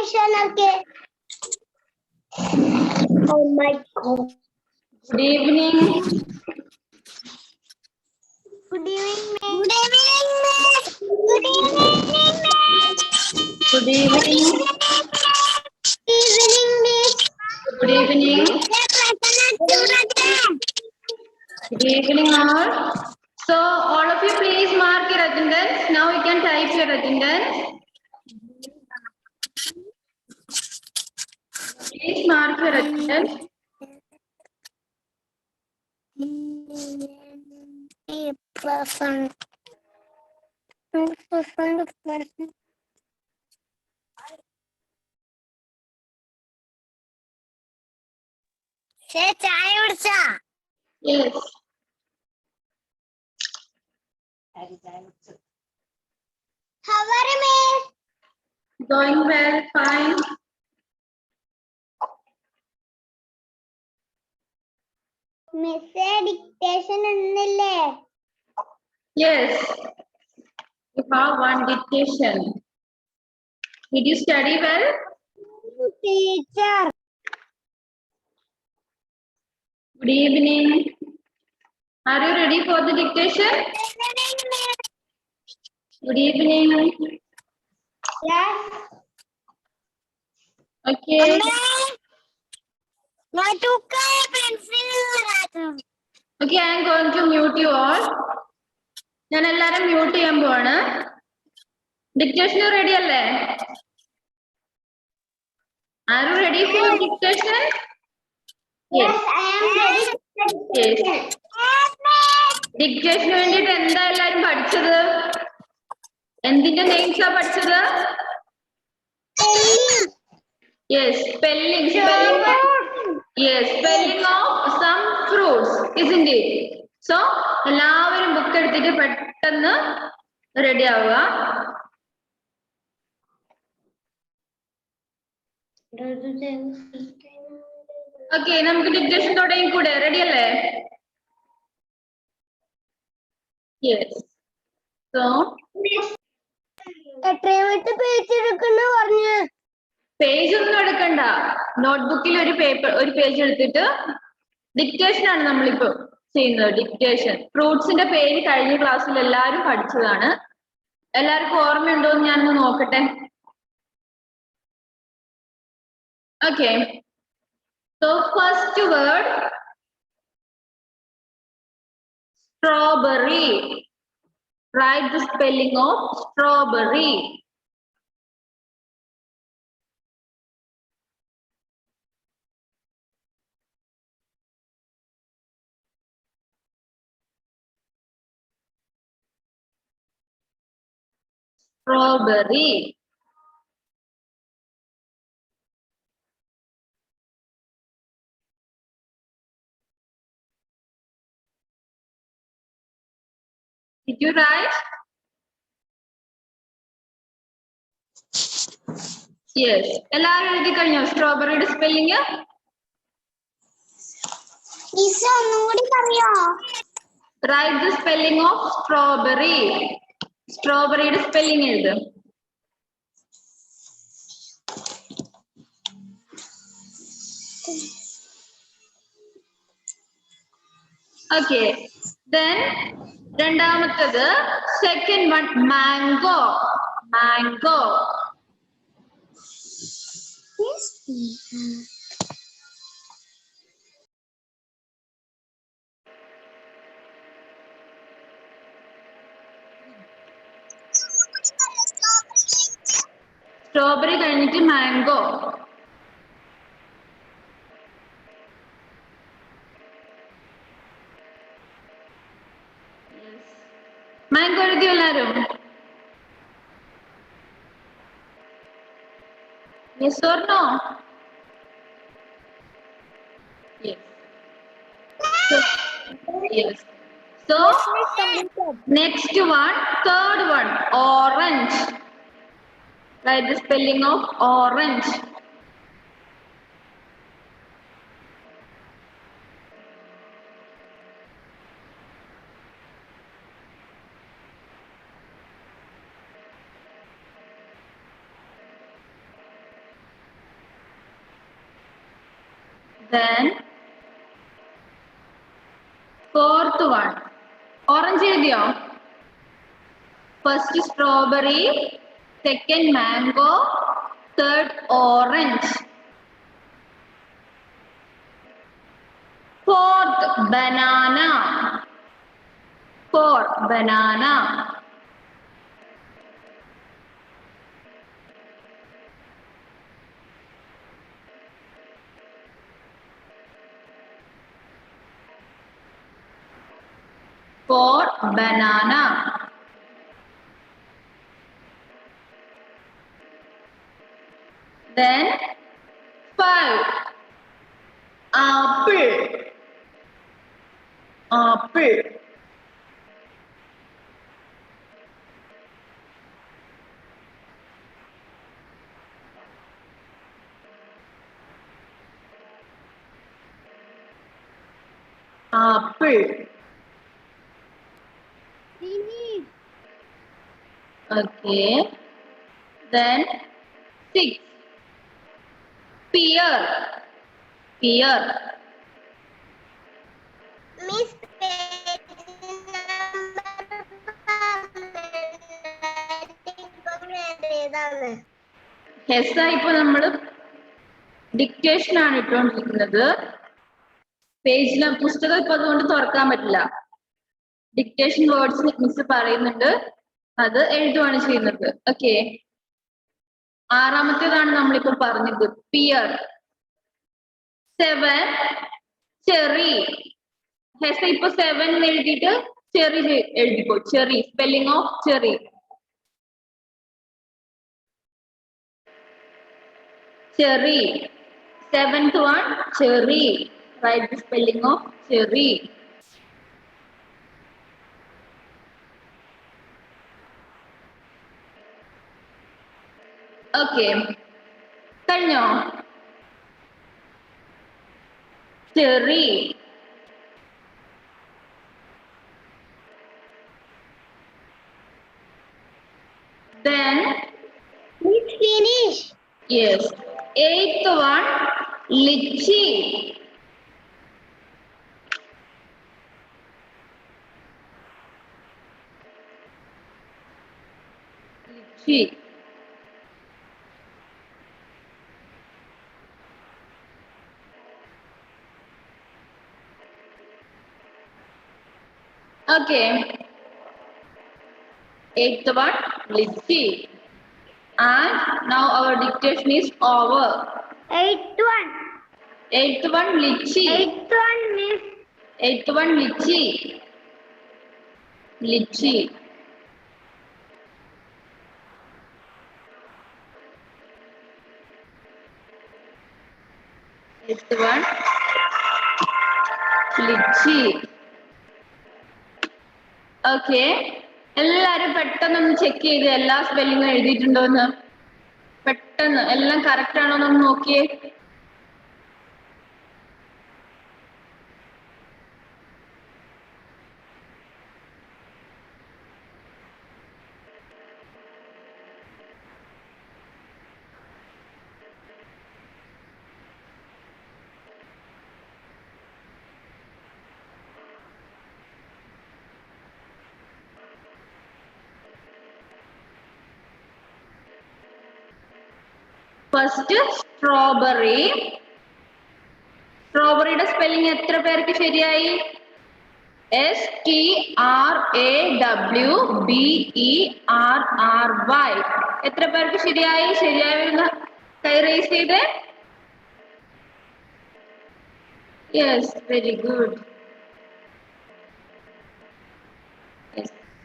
Okay. Oh my God. Good evening. Good evening, miss. Good evening, miss. Good evening. Good evening, miss. Good evening. Good evening, all. So, all of you, please mark your attendance. Now you can type your attendance. Please mark your attendance. Yes. How are you, miss? Going well, fine. Miss, dictation unnille. Yes. You have one dictation. Did you study well? Teacher. Good evening. Are you ready for the dictation? Good evening. Yes. Okay. Okay, I am going to mute you all. ഞാൻ എല്ലാരും mute ചെയ്യാൻ പോവാണ്. Dictation ready അല്ലേ? Are you ready for dictation? Yes, I am ready. Yes. ഡിക്റ്റേഷന് വേണ്ടിയിട്ട് എന്താ എല്ലാരും പഠിച്ചത്? എന്തിന്റെ നെയിംസാ പഠിച്ചത്? Yes, spelling. Yes, spelling of some fruits, isn't it? So, എല്ലാവരും ബുക്ക് എടുത്തിട്ട് പെട്ടെന്ന് റെഡി ആവുക. ഓക്കെ, നമുക്ക് ഡിക്റ്റേഷൻ തുടങ്ങിക്കൂടെ? റെഡി അല്ലേ? യെസ്. സോ എത്രയാമത്തെ പേജ് എടുക്കുന്ന പറഞ്ഞു? പേജ് ഒന്നും എടുക്കണ്ട. നോട്ട്ബുക്കിൽ ഒരു പേജ് എടുത്തിട്ട് ഡിക്റ്റേഷൻ ആണ് നമ്മളിപ്പോ ചെയ്യുന്നത്. ഡിക്റ്റേഷൻ. ഫ്രൂട്ട്സിന്റെ പേര് കഴിഞ്ഞ ക്ലാസ്സിൽ എല്ലാവരും പഠിച്ചതാണ്. എല്ലാവർക്കും ഓർമ്മയുണ്ടോ എന്ന് ഞാനൊന്ന് നോക്കട്ടെ. Okay. So first word strawberry. Write the spelling of strawberry. Strawberry. Did you write? Yes. എല്ലാവരും എഴുതി കഴിഞ്ഞോ സ്ട്രോബെറിയുടെ സ്പെല്ലിംഗ്? ഒന്നുകൂടി പറയോ? Write the spelling of strawberry. സ്ട്രോബെറിയുടെ സ്പെല്ലിംഗ് എഴുത്. Okay. Then രണ്ടാമത്തേത് second one mango. Mango. Strawberry കഴിഞ്ഞിട്ട് മാംഗോ. മാംഗോ എഴുതിയോ എല്ലാരും? Yes or no? Yes. Yes. So next one, third one, orange. Write the spelling of orange. Then fourth one. Orange എഴുതിയോ? First strawberry, second mango, third orange. Fourth banana. Fourth banana. Fourth banana. Then 5 apple. Apple. Apple. Okay. Then 6 pear. Pear. Miss Hesa ഇപ്പൊ നമ്മള് dictation ആണ് ഇട്ടുകൊണ്ടിരിക്കുന്നത്. പേജിലെ പുസ്തകം ഇപ്പൊ അതുകൊണ്ട് തുറക്കാൻ പറ്റില്ല. ഡിക്റ്റേഷൻ വേർഡ്സ് മിസ് പറയുന്നുണ്ട്, അത് എഴുതുകയാണ് ചെയ്യുന്നത്. ഓക്കെ, ആറാമത്തേതാണ് നമ്മളിപ്പോ പറഞ്ഞത്, പിയർ. 7 ചെറി. ഹെസ ഇപ്പൊ 7 എഴുതിയിട്ട് ചെറി എഴുതിക്കോ. Cherry, spelling of cherry. Cherry. 7th one, cherry. Write the spelling of cherry. Okay. കഴിഞ്ഞോ? Cherry. Then It's finished. yes. 8th one, lychee. Lychee. Okay. 8th one, lychee. And now our dictation is over. 8th one. 8th one, lychee. 8th one, Miss. 8th one, lychee. Lychee. Eighth one, lychee. Okay. എല്ലാരും പെട്ടെന്ന് check ചെയ്ത് എല്ലാ സ്പെല്ലിങ്ങും എഴുതിയിട്ടുണ്ടോന്ന്. പെട്ടെന്ന് എല്ലാം correct ആണോ എന്ന് നോക്കിയേ. First strawberry. സ്ട്രോബെറിയുടെ spelling എത്ര പേർക്ക് ശരിയായി? STRAWBERRY. എത്ര പേർക്ക് ശരിയായി? ശരിയായി കൈ റേസ് ചെയ്ത്. Yes, very good.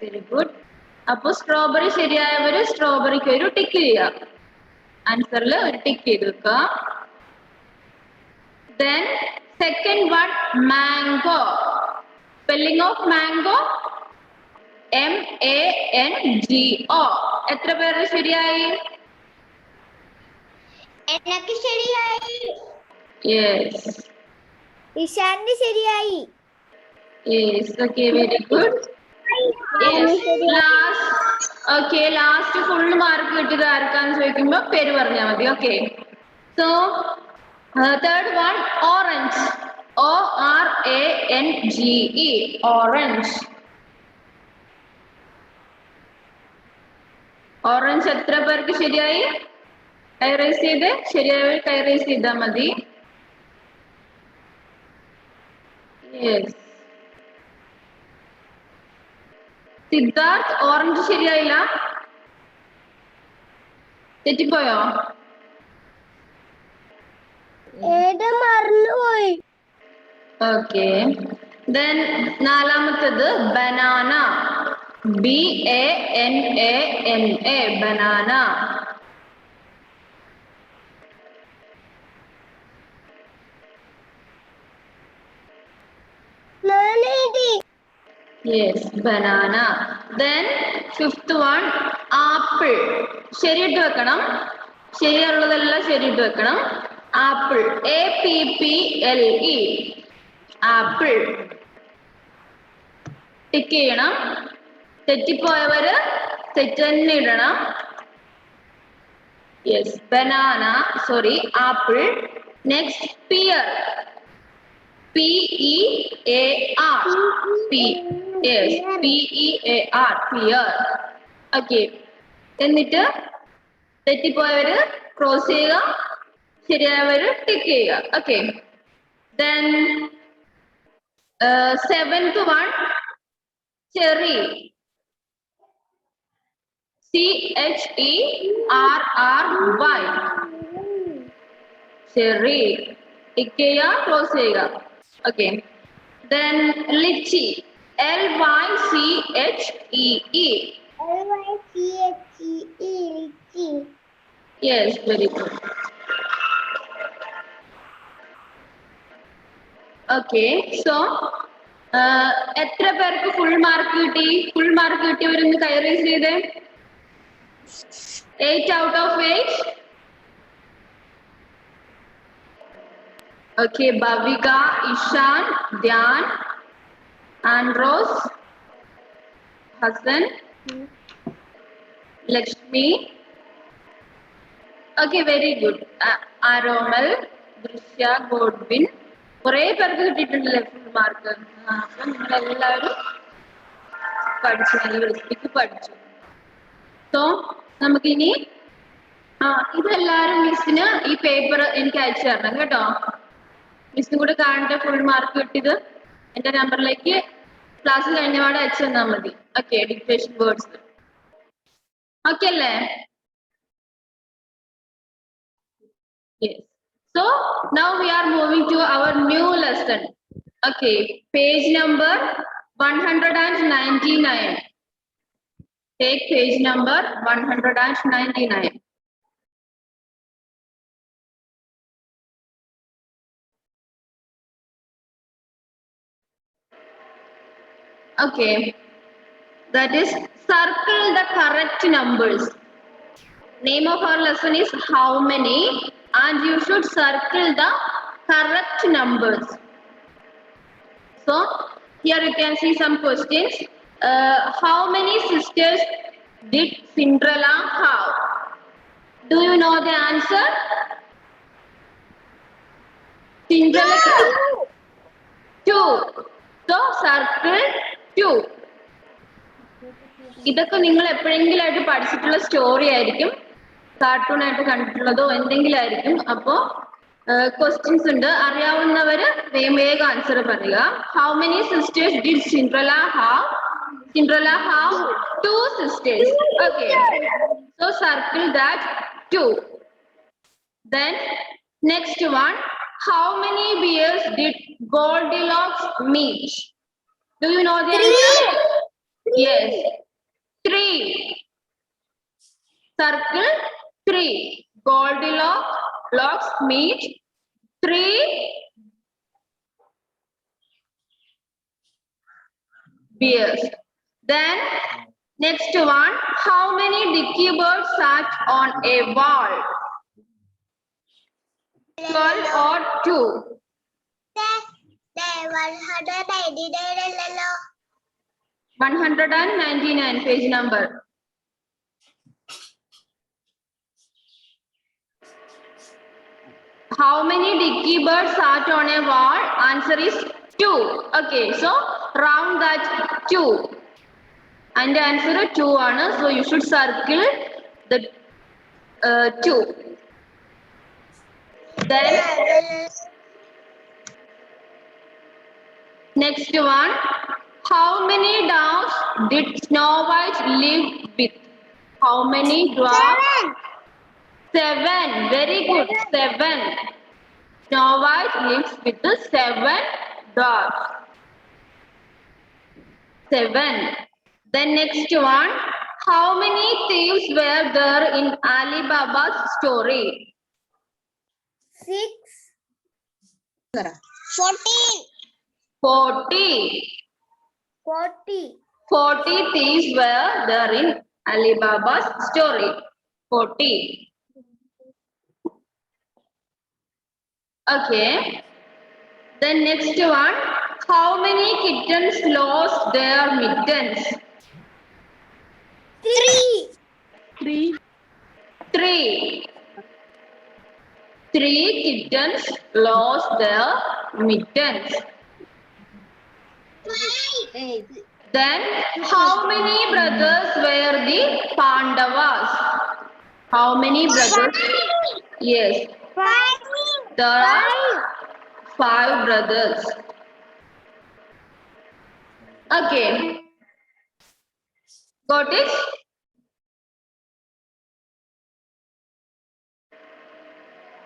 Very good. അപ്പൊ സ്ട്രോബെറി ശരിയായവര് സ്ട്രോബെറിക്ക് ഒരു ടിക്ക് ചെയ്യാം. ആൻസറിൽ ഒരു ടിക്ക് ചെയ്ത് വെക്കുക. Then second one, mango. Spelling of mango, MANGO. എത്ര പേര് ശരിയായി? എനിക്ക് ശരിയായി. Yes. ഇഷാന്റെ ശരിയായി. Yes. Okay, very good. Yes. Okay, last full mark കിട്ടിയത് ആർക്കാന്ന് ചോദിക്കുമ്പോ പേര് പറഞ്ഞാൽ മതി. Okay. So Third one, orange. O-R-A-N-G-E. Orange. Orange എത്ര പേർക്ക് ശരിയായി? കൈ റൈസ് ചെയ്ത് ശരിയായി കൈ റൈസ് ചെയ്താൽ മതി. യെസ്. സിദ്ധാർത്ഥ് ഓറഞ്ച് ശരിയായില്ല, തെറ്റിപ്പോയോ? മറന്നുപോയി. ഓക്കെ. ദെൻ നാലാമത്തത് banana. B-A-N-A-N-A. Banana. Yes, banana. Then fifth one, apple. ശരിയിട്ട് വെക്കണം, ശരിയുള്ളതെല്ലാം ശരിയിട്ട് വെക്കണം. ആപ്പിൾ. A-P-P-L-E. ആപ്പിൾ. ടിക്ക് ചെയ്യണം. തെറ്റിപ്പോയവര് തെറ്റ് തന്നെ ഇടണം. Yes, banana, sorry, apple. Next, pear. P-E-A-R. Yes, P-E-A-R. Pear. Okay. എന്നിട്ട് തെറ്റിപ്പോയവര് ക്രോസ് ചെയ്യുക, ശരിയായവര് ടിക്ക് ചെയ്യുക. Okay. Then seventh one, cherry. C-H-E-R-R-Y. cherry. Tick ചെയ്യുക, ക്ലോസ് ചെയ്യുക. Okay. Then lychee. L-Y-C-H-E-E. L-Y-C-H-E-E. Lychee. Yes, very good. Okay, so എത്ര പേർക്ക് full mark കിട്ടി? ഫുൾ മാർക്ക് കിട്ടിയവരൊന്ന് കൈ റൈസ് ചെയ്തേ. 8 out of 8. Okay, Bhavika, Ishan, Dhyan, Andros, Hassan, Lakshmi. Okay, very good. Aromal, Drishya, Godwin. കുറേ പേർക്ക് കിട്ടിയിട്ടുണ്ടല്ലേ full mark. അപ്പൊ നിങ്ങളെല്ലാവരും പഠിച്ചു, നല്ല വൃത്തിക്ക് പഠിച്ചു. സോ നമുക്കിനി ഇതെല്ലാരും മിസ്സിന് ഈ പേപ്പർ എനിക്ക് അയച്ചു തരണം കേട്ടോ. മിസ്സിന് കൂടെ കാണേണ്ട ഫുൾ മാർക്ക് കിട്ടിയത് എന്റെ നമ്പറിലേക്ക് ക്ലാസ് കഴിഞ്ഞപാടെ അയച്ചു തന്നാൽ മതി. Okay, dictation words. ഓക്കെ അല്ലേ? Yes. So now we are moving to our new lesson. Okay, page number 199. Take page number 199. Okay, that is circle the correct numbers. Name of our lesson is how many, and you should circle the correct numbers. So here you can see some questions. How many sisters did Cinderella have? Do you know the answer? Cinderella 2. So circle 2. ഇതൊക്കെ നിങ്ങൾ എപ്പോഴെങ്കിലും ആയിട്ട് പഠിച്ചിട്ടുള്ള story ആയിരിക്കും, cartoon ആയിട്ട് കണ്ടിട്ടുള്ളതോ എന്തെങ്കിലും ആയിരിക്കും. അപ്പോ ക്വസ്റ്റ്യൻസ് ഉണ്ട്, അറിയാവുന്നവര് വേഗം ആൻസർ പറയുക. How many sisters did Cinderella have? Cinderella have 2 sisters. Okay, so circle that 2. Then next one, how many bears did Goldilocks meet? Do you know the answer? Yes, 3. Circle 3. Goldilocks meet 3 bears. Then next one, how many dicky birds sat on a wall? 12 or 2? 199 page number. How many dicky birds sat on a wall? Answer is 2. Okay, so round that 2. And the answer is 2 ആണ്. So you should circle the 2. Then next one. How many dogs did Snow White live with? How many dwarfs? 7. Very good. 7. Snow White lives with the 7 dogs. 7. Then next one. How many thieves were there in Ali Baba's story? 6. 14. 40. 40. 40 thieves were there in Ali Baba's story. 40. Okay. Then next one. How many kittens lost their mittens? 3. 3. 3 kittens lost their mittens. Then how many brothers were the Pandavas? How many brothers? Yes. 5. There are 5 brothers. Okay. Got it?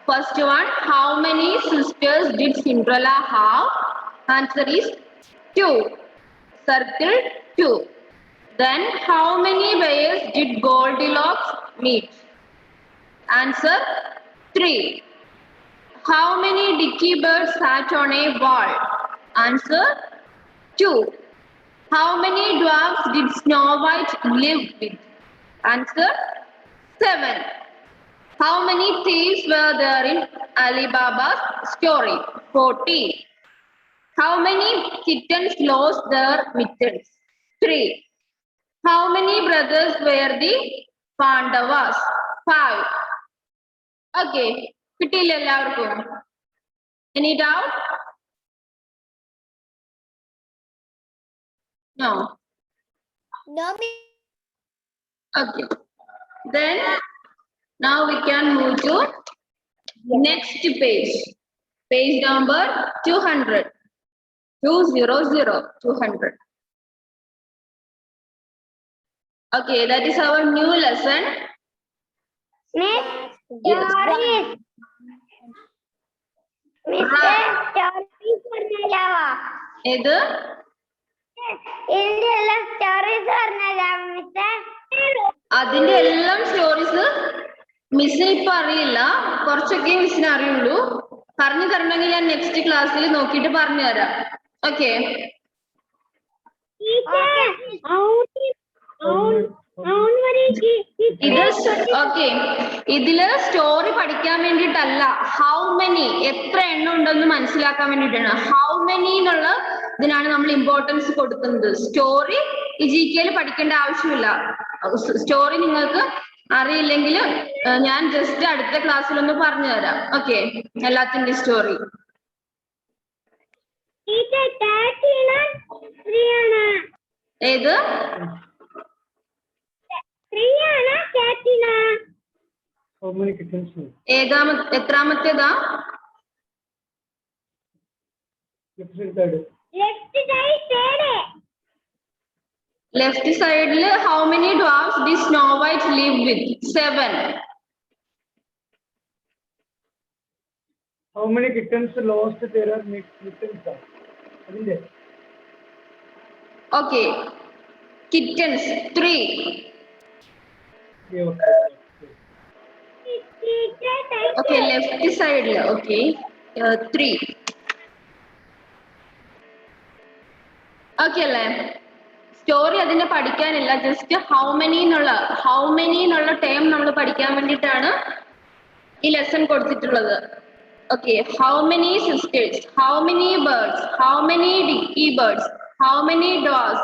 First one, how many sisters did Cinderella have? Answer is 2. Circle 2. Then how many bears did Goldilocks meet? Answer 3. How many dicky birds sat on a wall? Answer 2. How many dwarfs did Snow White live with? Answer 7. How many thieves were there in Ali Baba's story? 40. How many kittens lost their mittens? 3. How many brothers were the Pandavas? 5. Okay. കിട്ടിയില്ല എല്ലാവർക്കും? Any doubt? No. No. Okay. Then now we can move to next page. Page number 200. 200. Okay, that is our new lesson. Next Yes. stories. Mr. Stories പറഞ്ഞുതരാമോ? ഏത്? ഇതിന്റെ എല്ലാം stories പറഞ്ഞുതരാമോ mister? അതിന്റെ എല്ലാം stories മിസ്സിന് ഇപ്പൊ അറിയില്ല, കുറച്ചൊക്കെ മിസ്സിന് അറിയുള്ളൂ. പറഞ്ഞു തരണമെങ്കിൽ ഞാൻ നെക്സ്റ്റ് ക്ലാസ്സിൽ നോക്കിയിട്ട് പറഞ്ഞു തരാം. ഓക്കെ. ഇത് ഓക്കെ, ഇതില് സ്റ്റോറി പഠിക്കാൻ വേണ്ടിയിട്ടല്ല, ഹൗ മെനി എത്ര എണ്ണം ഉണ്ടെന്ന് മനസ്സിലാക്കാൻ വേണ്ടിയിട്ടാണ്. ഹൗ മെനി എന്നുള്ള ഇതിനാണ് നമ്മൾ ഇമ്പോർട്ടൻസ് കൊടുക്കുന്നത്. സ്റ്റോറി ഇജികെയിൽ പഠിക്കേണ്ട ആവശ്യമില്ല. സ്റ്റോറി നിങ്ങൾക്ക് അറിയില്ലെങ്കിൽ ഞാൻ ജസ്റ്റ് അടുത്ത ക്ലാസ്സിൽ ഒന്ന് പറഞ്ഞു തരാം. ഓക്കെ, എല്ലാത്തിന്റെ സ്റ്റോറി. ഏത്? എത്രാമത്തേതാ? ലെഫ്റ്റ് സൈഡില് how many dwarfs did Snow White live with? 7. How many kittens lost their mittens? അതിന്റെ Okay, kittens 3. Okay, left side. Okay, 3. Okay, അല്ലേ? സ്റ്റോറി അതിനെ പഠിക്കാനില്ല, ജസ്റ്റ് ഹൗ മെനി എന്നുള്ള ടേം നമ്മൾ പഠിക്കാൻ വേണ്ടിയിട്ടാണ് ഈ ലെസൺ കൊടുത്തിട്ടുള്ളത്. Okay, how many sisters, how many birds, how many dicky birds, how many dogs,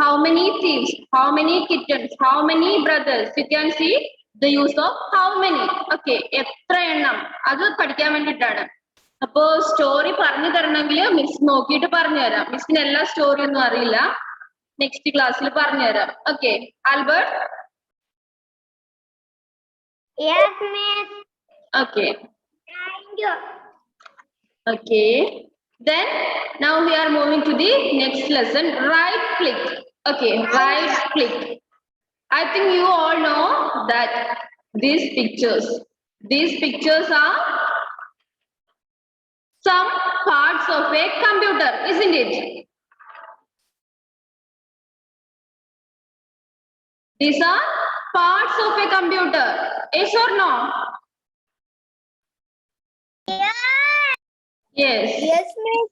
how many thieves, how many kittens, how many brothers. You can see the use of how many. Okay, എത്ര എണ്ണം, അത് പഠിക്കാൻ വേണ്ടിയിട്ടാണ്. അപ്പോ story പറഞ്ഞു തരണമെങ്കിൽ miss നോക്കിയിട്ട് പറഞ്ഞു തരാം. മിസ്സിന് എല്ലാ സ്റ്റോറി ഒന്നും അറിയില്ല. നെക്സ്റ്റ് ക്ലാസ്സിൽ പറഞ്ഞു തരാം. Okay Albert? Yes, miss. Okay. Thank you. Okay. Then now we are moving to the next lesson. Right click. Okay, right click. I think you all know that these pictures are some parts of a computer, isn't it? These are parts of a computer. Yes or no? Yes. Yes, miss.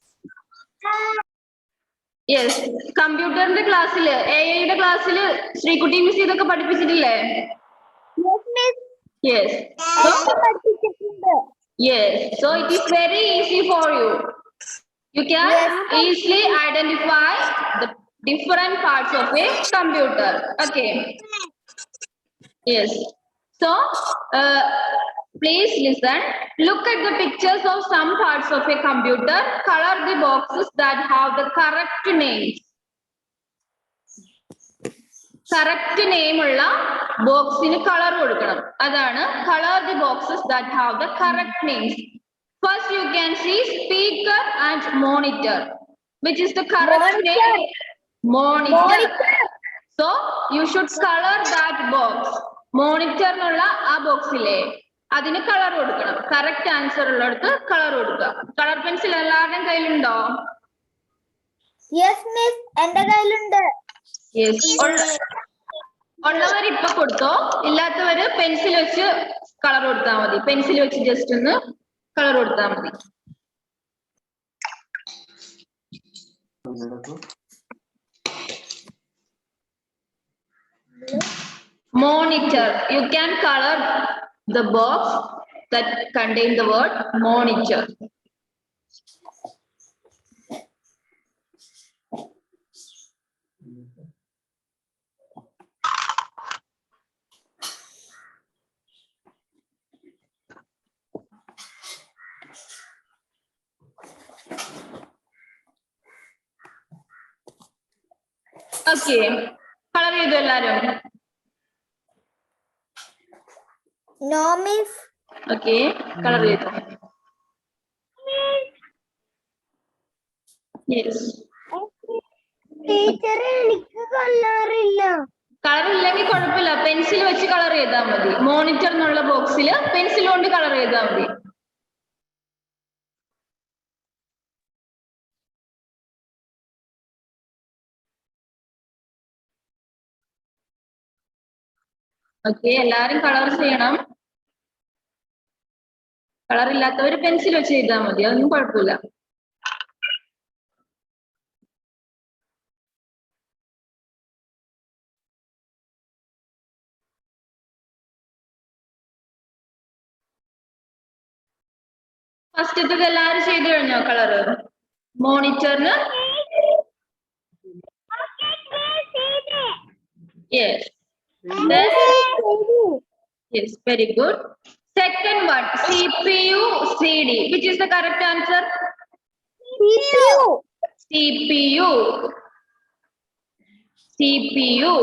Yes. കമ്പ്യൂട്ടറിന്റെ ക്ലാസ്സിൽ എയുടെ ക്ലാസ്സിൽ Sreekutty miss ഇതൊക്കെ പഠിപ്പിച്ചിട്ടില്ലേ? Yes, miss. Yes. Yes. So it is very easy for you. You can easily identify the different parts of a computer. Okay. Yes. So please listen. Look at the pictures of some parts of a computer. Color the boxes that have the correct names. Correct name ഉള്ള ബോക്സിന് colour കൊടുക്കണം. അതാണ് color the boxes that have the correct names. First you can see speaker and monitor. Which is the correct name? Monitor. So you should color that box. Monitor എന്നുള്ള ആ ബോക്സിലെ അതിന് colour കൊടുക്കണം. Correct answer ഉള്ളിടത്ത് colour കൊടുക്കുക. Colour pencil എല്ലാവരുടെയും കയ്യിലുണ്ടോ? Yes, miss. എന്റെ കയ്യിലുണ്ട്. ഉള്ളവർ ഇപ്പൊ കൊടുത്തോ, ഇല്ലാത്തവര് പെൻസിൽ വെച്ച് കളർ കൊടുത്താൽ മതി. പെൻസിൽ വെച്ച് ജസ്റ്റ് ഒന്ന് കളർ കൊടുത്താൽ മതി. Monitor. You can color the box that contain the word monitor. Okay. Color ചെയ്തു എല്ലാരും? No, miss. Okay. Color ചെയ്തു. Yes. ടീച്ചർ എനിക്ക് കളറില്ല. കളർ ഇല്ലെങ്കിൽ കുഴപ്പമില്ല, പെൻസിൽ വെച്ച് കളർ ചെയ്താൽ മതി. മോണിറ്റർ എന്നുള്ള ബോക്സിൽ പെൻസിൽ കൊണ്ട് കളർ ചെയ്താൽ മതി. ഓക്കെ, എല്ലാരും കളർ ചെയ്യണം. കളർ ഇല്ലാത്തവർ പെൻസിൽ വെച്ച് ചെയ്താൽ മതി, അതൊന്നും കുഴപ്പമില്ല. ഫസ്റ്റത്തത് എല്ലാരും ചെയ്തു കഴിഞ്ഞോ colour? മോണിറ്ററിന് yes. Then, yes, very good. Second one, CPU, CD. Which is the correct answer? CPU. CPU.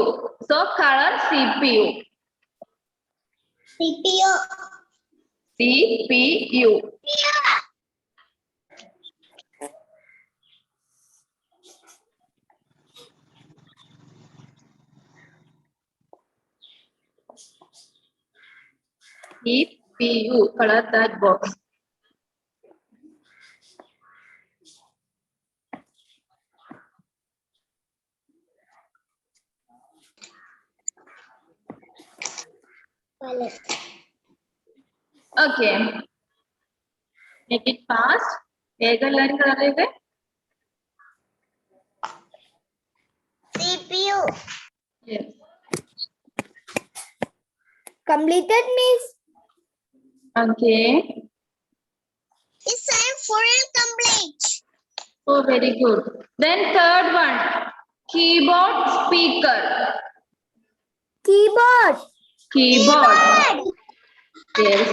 So color CPU. CPU. CPU. Color that box. Okay. Make it fast. വേഗം എല്ലാരും കളർ ചെയ്തേ. CPU. Yes. Completed, miss. Okay. It's time for incomplete. Oh, very good. Then third one, keyboard, speaker. Keyboard. Keyboard. Yes.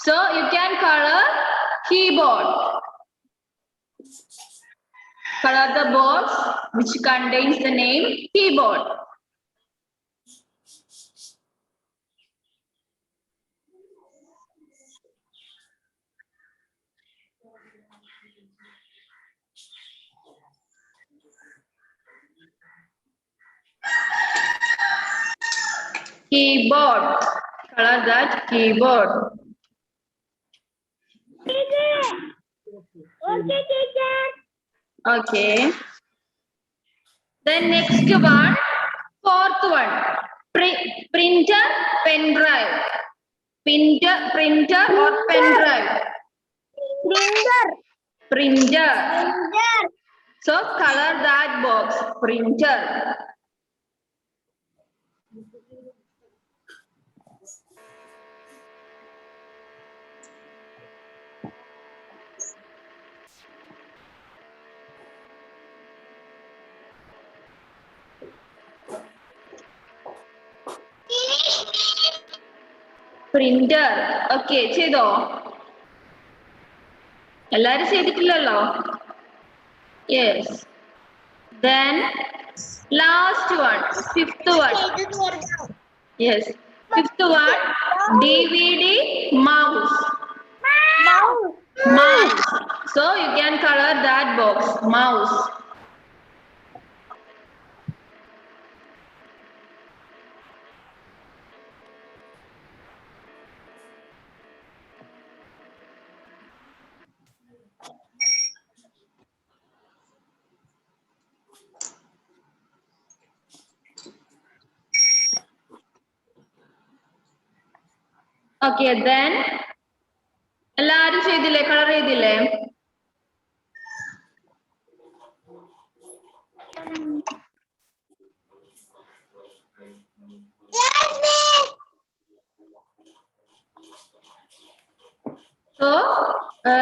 So you can color keyboard. Color the box which contains the name keyboard. Keyboard. Color that keyboard. Okay, teacher. Okay. Then next one, fourth one, printer, pen drive. Printer or pen drive. Printer. Printer. Printer. So color that box. Printer. Printer. Okay, ചെയ്തോ? എല്ലാരും ചെയ്തിട്ടില്ലല്ലോ? Yes. Then last one, fifth one. Yes. Fifth one, DVD mouse. Mouse. So you can color that box. Mouse. Okay, then എല്ലാരും ചെയ്തില്ലേ? Colour ചെയ്തില്ലേ? So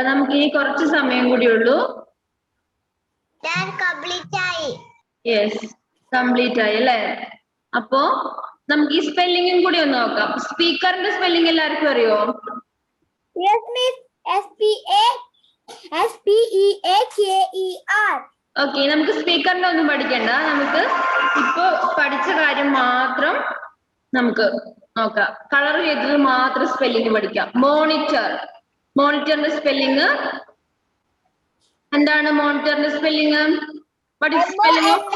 നമുക്ക് ഇനി കുറച്ച് സമയം കൂടിയുള്ളൂ. ഞാൻ കംപ്ലീറ്റ് ആയി. യെസ്, കംപ്ലീറ്റ് ആയി അല്ലേ? അപ്പോ നമുക്ക് ഈ സ്പെല്ലിങ്ങും കൂടി ഒന്ന് നോക്കാം. സ്പീക്കറിന്റെ സ്പെല്ലിംഗ് എല്ലാവർക്കും അറിയോ? Yes, miss. SPEAKER. ഓക്കെ, നമുക്ക് സ്പീക്കറിന്റെ ഒന്നും പഠിക്കണ്ട. നമുക്ക് ഇപ്പൊ പഠിച്ച കാര്യം മാത്രം നമുക്ക് നോക്കാം. കളർ ചെയ്തത് മാത്രം സ്പെല്ലിംഗ് പഠിക്കാം. മോണിറ്റർ. മോണിറ്ററിന്റെ സ്പെല്ലിംഗ് എന്താണ്? മോണിറ്ററിന്റെ spelling what is spelling of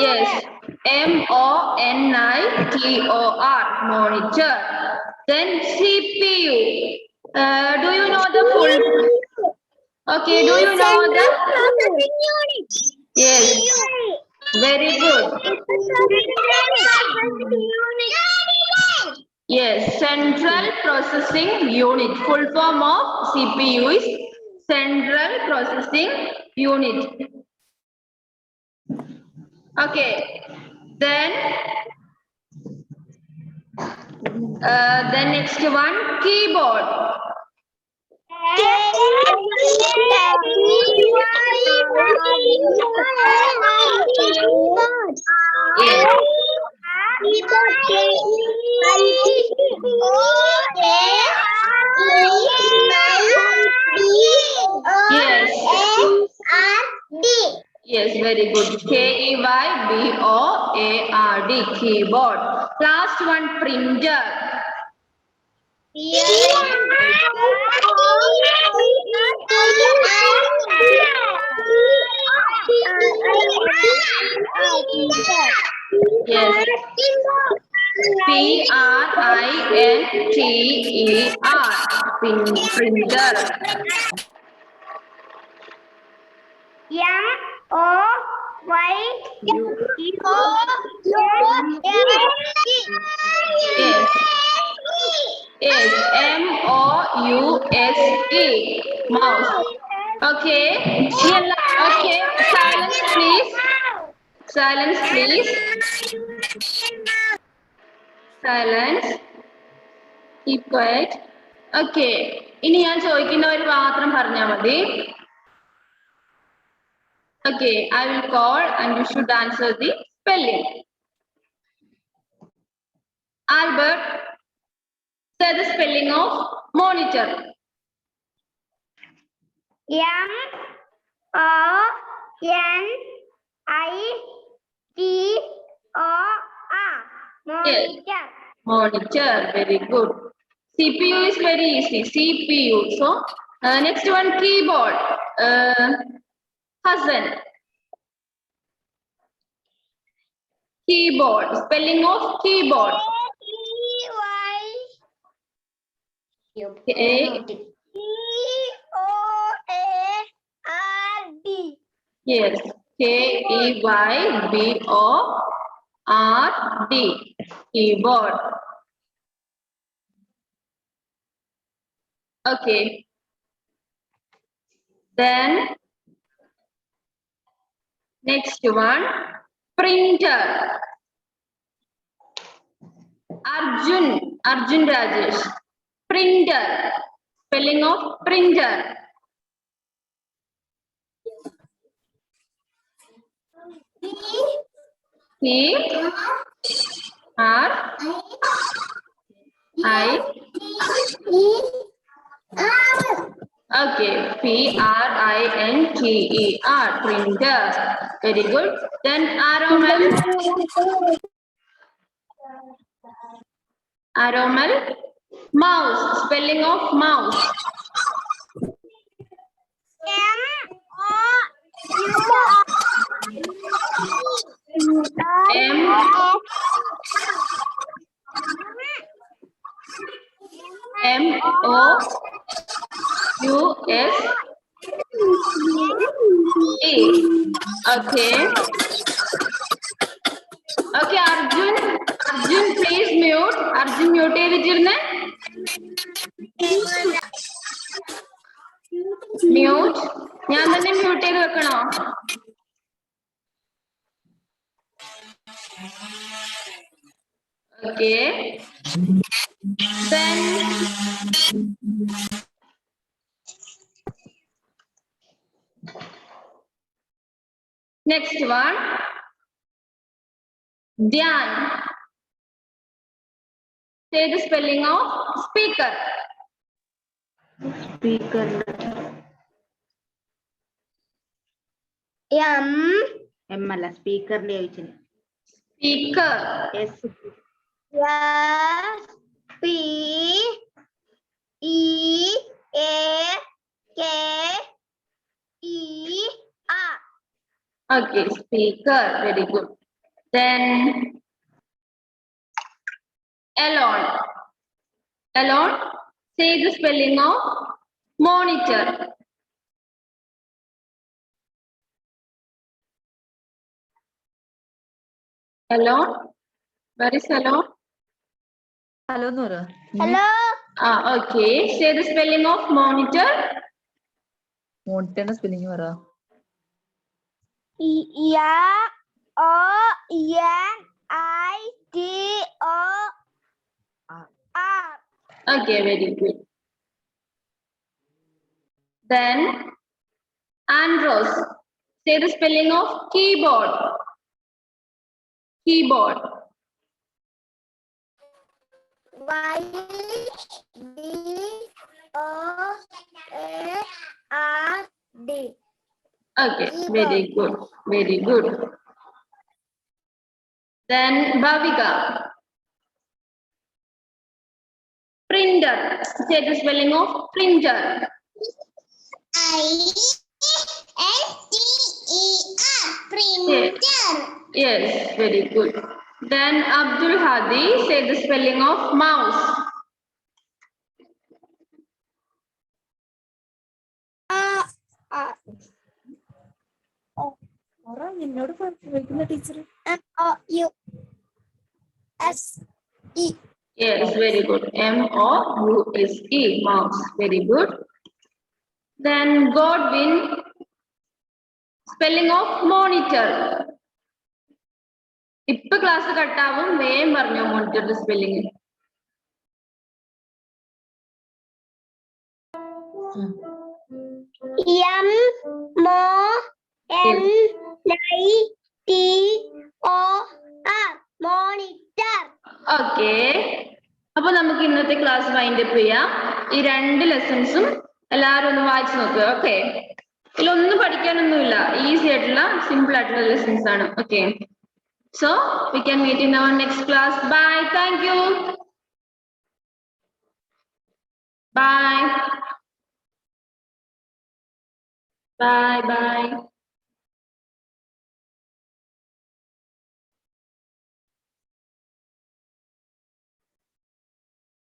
yes, MONITOR, monitor. Then CPU. Do you know the full? Okay, do you know the? Processing unit. Yes, very good. Yes, central processing unit. Full form of CPU is central processing unit. Okay, then next one, keyboard. Yes, very good. KEYBOARD, keyboard. Last one, printer. Yes. PRINTER. Printer. Yes, MOUSE, mouse. Okay. Okay. Silence, please. Silence, please. Silence. Keep quiet. Okay. ഇനി ഞാൻ ചോദിക്കുന്നവർ മാത്രം പറഞ്ഞാൽ മതി. Okay, I will call and you should answer the spelling. Albert, say the spelling of monitor. MONITOR. Yes. Monitor, very good. CPU is very easy. CPU. So next one, keyboard. Hassan. Keyboard. Spelling of keyboard. K. KEYBOARD. Yes. KEYBORD. Keyboard. Okay. Then next one, printer. Arjun Rajesh. Printer. Spelling of printer. P R I. Okay, PRINTER. Printer. Very good. Then Aromal. Mouse. Spelling of mouse. MOUSE. Okay. Okay, Arjun, please mute. Arjun, mute ചെയ്തിട്ടിരുന്നേ. Mute. ഞാൻ തന്നെ mute ചെയ്ത് വെക്കണോ? Okay. Then next one. Dhyan. Say the spelling of speaker. Speaker. M അല്ല സ്പീക്കറിന്റെ ചോദിച്ചത്. Speaker. S. SPEAKER. Okay, speaker. Very good. Then alone. Alone. Say the spelling of monitor. Alone. Where is alone? Hello എന്ന് പറ. Hello. Okay. Say the spelling of monitor. മോണിറ്ററിന്റെ spelling പറ. MONITOR. Okay, very good. Then Andros. Say the spelling of keyboard. Keyboard. YBOARD. Okay, very good. Very good. Then Bhavika. Printer. Say the spelling of printer. INTER. Printer. Yes, very good. Then Abdul Hadi. Say the spelling of mouse. എന്നോട് ചോദിക്കുന്ന teacher. MOUSE. Yes, very good. MOUSE. Mouse. Very good. Then Godwin. Spelling of monitor. ഇപ്പൊ class കട്ടാവും. വേഗം പറഞ്ഞോ മോണിറ്ററിന്റെ spelling. MITOR monitor. Okay, അപ്പൊ നമുക്ക് ഇന്നത്തെ class wind up ചെയ്യാം. ഈ 2 ലെസൺസും എല്ലാവരും ഒന്ന് വായിച്ചു നോക്കുക. ഓക്കെ, ഇതിലൊന്നും പഠിക്കാനൊന്നുമില്ല, ഈസി ആയിട്ടുള്ള സിമ്പിൾ ആയിട്ടുള്ള ലെസൺസ് ആണ്. Okay, so we can meet in our next class. Bye, thank you. Bye. Bye.